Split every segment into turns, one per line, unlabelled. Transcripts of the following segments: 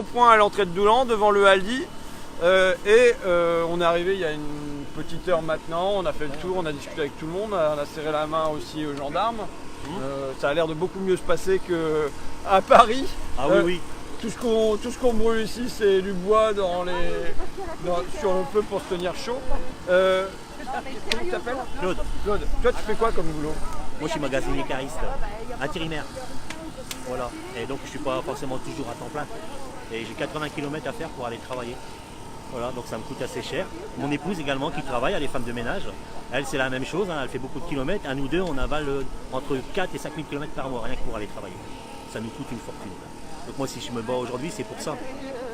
rond-point à l'entrée de Doulan, devant le Aldi. On est arrivé il y a une petite heure maintenant, on a fait le tour, on a discuté avec tout le monde, on a serré la main aussi aux gendarmes. Ça a l'air de beaucoup mieux se passer qu'à Paris.
Ah oui, oui.
Tout ce qu'on brûle ici, c'est du bois sur le feu pour se tenir chaud. Comment tu t'appelles ?
Claude.
Claude, toi tu fais quoi comme boulot ?
Moi je suis magasinier cariste, intérimaire. Voilà. Et donc je suis pas forcément toujours à temps plein. Et j'ai 80 km à faire pour aller travailler. Voilà, donc ça me coûte assez cher. Mon épouse également qui travaille, elle est femme de ménage. Elle c'est la même chose, hein, elle fait beaucoup de kilomètres. À nous deux, on avale entre 4 et 5 000 km par mois, rien que pour aller travailler. Ça nous coûte une fortune. Donc moi si je me bats aujourd'hui, c'est pour ça.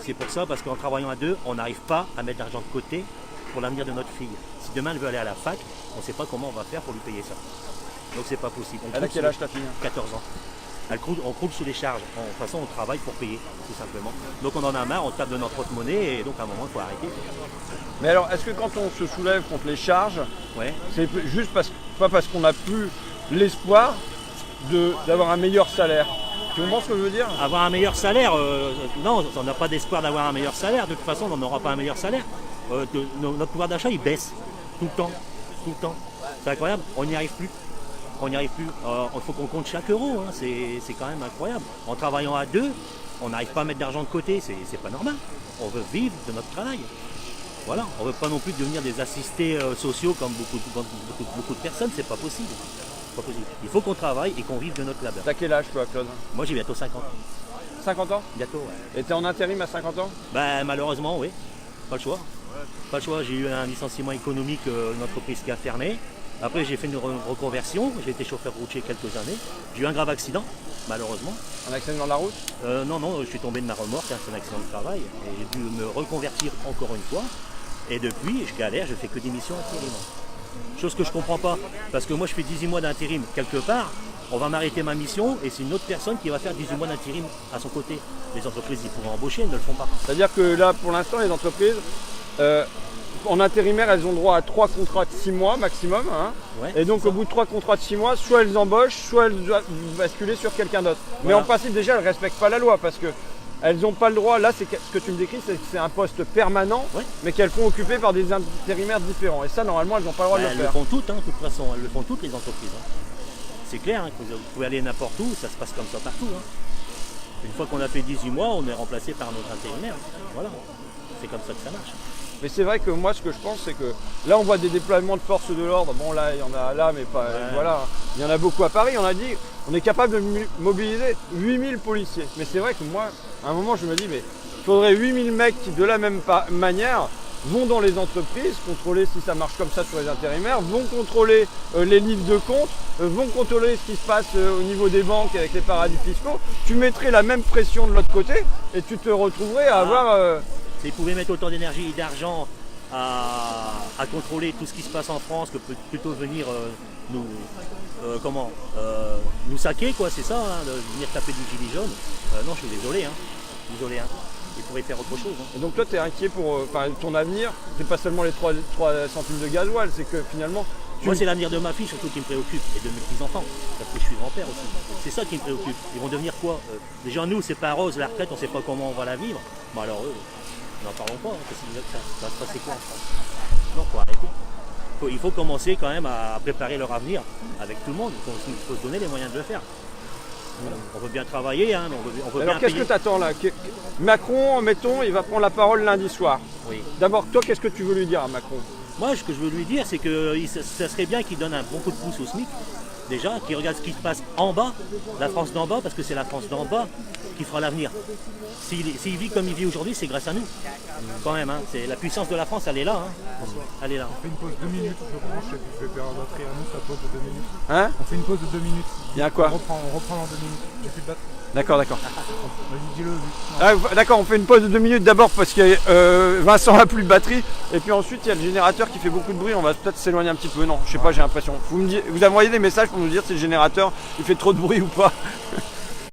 C'est pour ça parce qu'en travaillant à deux, on n'arrive pas à mettre l'argent de côté pour l'avenir de notre fille. Si demain elle veut aller à la fac, on ne sait pas comment on va faire pour lui payer ça. Donc c'est pas possible.
Elle a quel âge ta fille ?
14 ans. On croule sous les charges. De toute façon, on travaille pour payer, tout simplement. Donc on en a marre, on tape de notre porte-monnaie et donc à un moment, il faut arrêter.
Mais alors, est-ce que quand on se soulève contre les charges,
Ouais.
c'est juste pas parce qu'on n'a plus l'espoir d'avoir un meilleur salaire ? Tu comprends ce que je veux dire ?
Avoir un meilleur salaire, non, on n'a pas d'espoir d'avoir un meilleur salaire. De toute façon, on n'aura pas un meilleur salaire. Notre pouvoir d'achat, il baisse tout le temps. Tout le temps. C'est incroyable, on n'y arrive plus. On n'y arrive plus. Il faut qu'on compte chaque euro, hein. C'est quand même incroyable. En travaillant à deux, on n'arrive pas à mettre d'argent de côté, c'est pas normal. On veut vivre de notre travail. Voilà, on ne veut pas non plus devenir des assistés sociaux comme beaucoup de personnes, c'est pas possible. Pas possible. Il faut qu'on travaille et qu'on vive de notre labeur.
T'as quel âge toi, Claude ?
Moi j'ai bientôt 50.
50 ans ?
Bientôt, ouais.
Et t'es en intérim à 50 ans ?
Ben malheureusement, oui. Pas le choix. Pas le choix. J'ai eu un licenciement économique, une entreprise qui a fermé. Après j'ai fait une reconversion, j'ai été chauffeur routier quelques années. J'ai eu un grave accident, malheureusement.
Un accident de la route ?
Non, je suis tombé de ma remorque, hein, c'est un accident de travail. Et j'ai dû me reconvertir encore une fois. Et depuis, je galère, je fais que des missions intérim. Chose que je ne comprends pas, parce que moi je fais 18 mois d'intérim quelque part, on va m'arrêter ma mission et c'est une autre personne qui va faire 18 mois d'intérim à son côté. Les entreprises, ils pourraient embaucher, elles ne le font pas.
C'est-à-dire que là, pour l'instant, les entreprises, en intérimaire, elles ont droit à 3 contrats de 6 mois maximum. Hein.
Ouais,
et donc, au bout de 3 contrats de 6 mois, soit elles embauchent, soit elles doivent basculer sur quelqu'un d'autre. Mais
Voilà.
en principe, déjà, elles ne respectent pas la loi parce que elles n'ont pas le droit. Là, ce que tu me décris, c'est un poste permanent,
Ouais.
mais qu'elles font occuper par des intérimaires différents. Et ça, normalement, elles n'ont pas le droit de
Elles
le
le
faire.
font toutes, hein, de toute façon, elles le font toutes les entreprises. Hein. C'est clair, hein, que vous pouvez aller n'importe où, ça se passe comme ça partout. Hein. Une fois qu'on a fait 18 mois, on est remplacé par notre intérimaire. Voilà, c'est comme ça que ça marche.
Mais c'est vrai que moi, ce que je pense, c'est que là, on voit des déploiements de forces de l'ordre. Bon, là, il y en a là, mais pas.
Ouais.
Voilà. Il y en a beaucoup à Paris. On a dit, on est capable de mobiliser 8000 policiers. Mais c'est vrai que moi, à un moment, je me dis, mais il faudrait 8000 mecs qui, de la même manière, vont dans les entreprises, contrôler si ça marche comme ça sur les intérimaires, vont contrôler les livres de compte, vont contrôler ce qui se passe au niveau des banques avec les paradis fiscaux. Tu mettrais la même pression de l'autre côté et tu te retrouverais à avoir.
S'ils pouvaient mettre autant d'énergie et d'argent à contrôler tout ce qui se passe en France que plutôt venir nous saquer, quoi, c'est ça, hein, de venir taper du gilet jaune. Non, je suis désolé, hein. Désolé, hein. Il pourrait faire autre chose. Hein.
Et donc toi, tu es inquiet pour ton avenir. C'est pas seulement les 3 centimes de gasoil, c'est que finalement.
Moi, c'est l'avenir de ma fille surtout qui me préoccupe et de mes petits-enfants, parce que je suis grand-père aussi. C'est ça qui me préoccupe. Ils vont devenir quoi Déjà, nous, c'est pas rose, la retraite, on ne sait pas comment on va la vivre. Bon, alors eux, n'en parlons pas, hein, ça va se passer quoi en France ? Non, faut arrêter. Il faut commencer quand même à préparer leur avenir avec tout le monde. Il faut se donner les moyens de le faire. Voilà. On veut bien travailler, hein, on veut
Alors
bien
qu'est-ce que tu attends là ? Macron, mettons, il va prendre la parole lundi soir.
Oui.
D'abord, toi, qu'est-ce que tu veux lui dire à Macron ?
Moi, ce que je veux lui dire, c'est que ça serait bien qu'il donne un bon coup de pouce au SMIC, déjà, qu'il regarde ce qui se passe en bas, la France d'en bas, parce que c'est la France d'en bas qui fera l'avenir. S'il vit comme il vit aujourd'hui, c'est grâce à nous, quand même. Hein. La puissance de la France, elle est là. Hein. Elle est là.
On fait une pause de 2 minutes, je branche et puis je vais faire notre réunion, la pause de 2 minutes.
Hein ?
On fait une pause de 2 minutes.
Il y a quoi ?
On reprend dans 2 minutes. J'ai plus de batterie.
D'accord.
Vas-y, dis-le.
Ah, d'accord, on fait une pause de 2 minutes d'abord parce que Vincent n'a plus de batterie. Et puis ensuite, il y a le générateur qui fait beaucoup de bruit. On va peut-être s'éloigner un petit peu. Non, je sais pas, j'ai l'impression. Vous envoyez des messages pour nous dire si le générateur il fait trop de bruit ou pas.